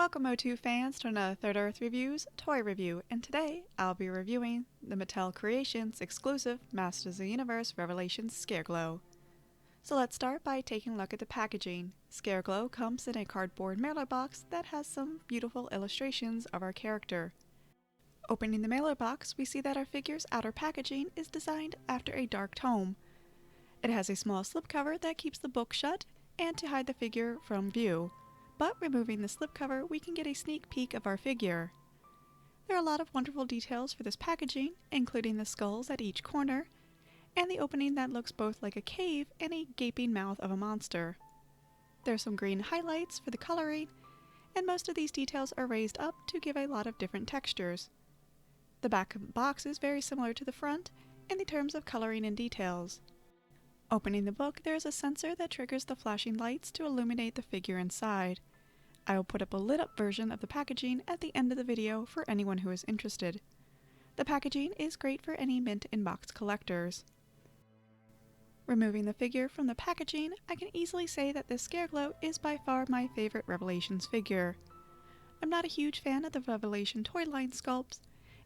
Welcome MOTU fans to another Third Earth Reviews toy review, and today I'll be reviewing the Mattel Creations exclusive Masters of the Universe Revelations Scareglow. So let's start by taking a look at the packaging. Scareglow comes in a cardboard mailer box that has some beautiful illustrations of our character. Opening the mailer box, we see that our figure's outer packaging is designed after a dark tome. It has a small slipcover that keeps the book shut and to hide the figure from view. But removing the slipcover, we can get a sneak peek of our figure. There are a lot of wonderful details for this packaging, including the skulls at each corner, and the opening that looks both like a cave and a gaping mouth of a monster. There are some green highlights for the coloring, and most of these details are raised up to give a lot of different textures. The back of the box is very similar to the front in the terms of coloring and details. Opening the book, there is a sensor that triggers the flashing lights to illuminate the figure inside. I will put up a lit-up version of the packaging at the end of the video for anyone who is interested. The packaging is great for any mint in-box collectors. Removing the figure from the packaging, I can easily say that this Scareglow is by far my favorite Revelations figure. I'm not a huge fan of the Revelation toy line sculpts,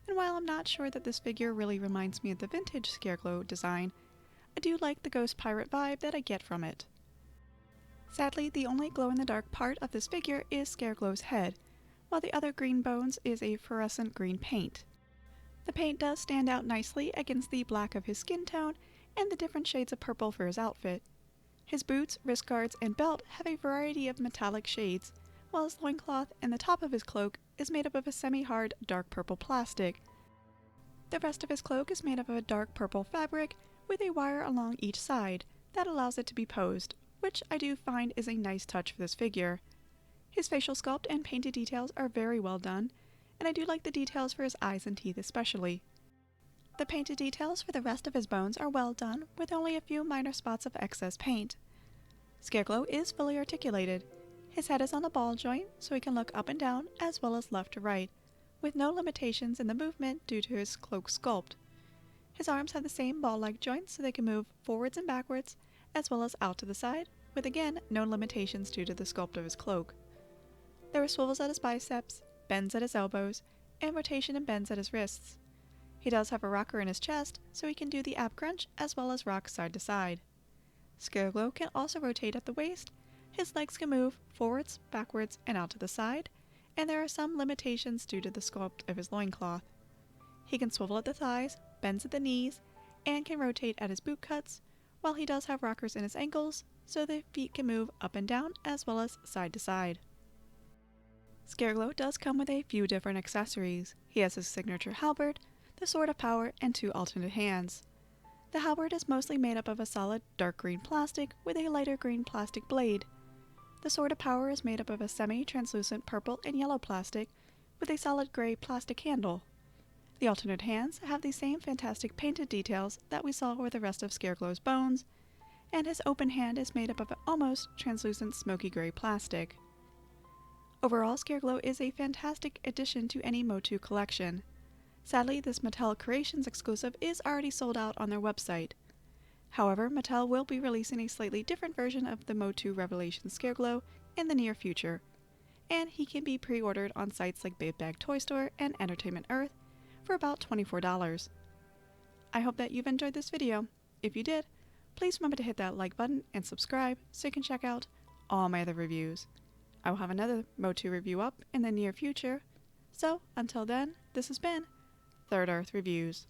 and while I'm not sure that this figure really reminds me of the vintage Scareglow design, I do like the ghost pirate vibe that I get from it. Sadly, the only glow-in-the-dark part of this figure is Scareglow's head, while the other green bones is a fluorescent green paint. The paint does stand out nicely against the black of his skin tone and the different shades of purple for his outfit. His boots, wrist guards, and belt have a variety of metallic shades, while his loincloth and the top of his cloak is made up of a semi-hard dark purple plastic. The rest of his cloak is made up of a dark purple fabric with a wire along each side that allows it to be posed, which I do find is a nice touch for this figure. His facial sculpt and painted details are very well done, and I do like the details for his eyes and teeth especially. The painted details for the rest of his bones are well done, with only a few minor spots of excess paint. Scareglow is fully articulated. His head is on a ball joint, so he can look up and down as well as left to right, with no limitations in the movement due to his cloak sculpt. His arms have the same ball-like joints so they can move forwards and backwards, as well as out to the side, with again no limitations due to the sculpt of his cloak. There are swivels at his biceps, bends at his elbows, and rotation and bends at his wrists. He does have a rocker in his chest, so he can do the ab crunch as well as rock side to side. Scareglow can also rotate at the waist, his legs can move forwards, backwards, and out to the side, and there are some limitations due to the sculpt of his loincloth. He can swivel at the thighs, bends at the knees, and can rotate at his boot cuts, while he does have rockers in his ankles, so the feet can move up and down as well as side to side. Scareglow does come with a few different accessories. He has his signature halberd, the Sword of Power, and two alternate hands. The halberd is mostly made up of a solid dark green plastic with a lighter green plastic blade. The Sword of Power is made up of a semi-translucent purple and yellow plastic with a solid gray plastic handle. The alternate hands have the same fantastic painted details that we saw with the rest of Scareglow's bones, and his open hand is made up of almost translucent smoky gray plastic. Overall, Scareglow is a fantastic addition to any MOTU collection. Sadly, this Mattel Creations exclusive is already sold out on their website. However, Mattel will be releasing a slightly different version of the MOTU Revelations Scareglow in the near future, and he can be pre-ordered on sites like Big Bag Toy Store and Entertainment Earth for about $24. I hope that you've enjoyed this video. If you did, please remember to hit that like button and subscribe so you can check out all my other reviews. I will have another MOTU review up in the near future, so until then, this has been Third Earth Reviews.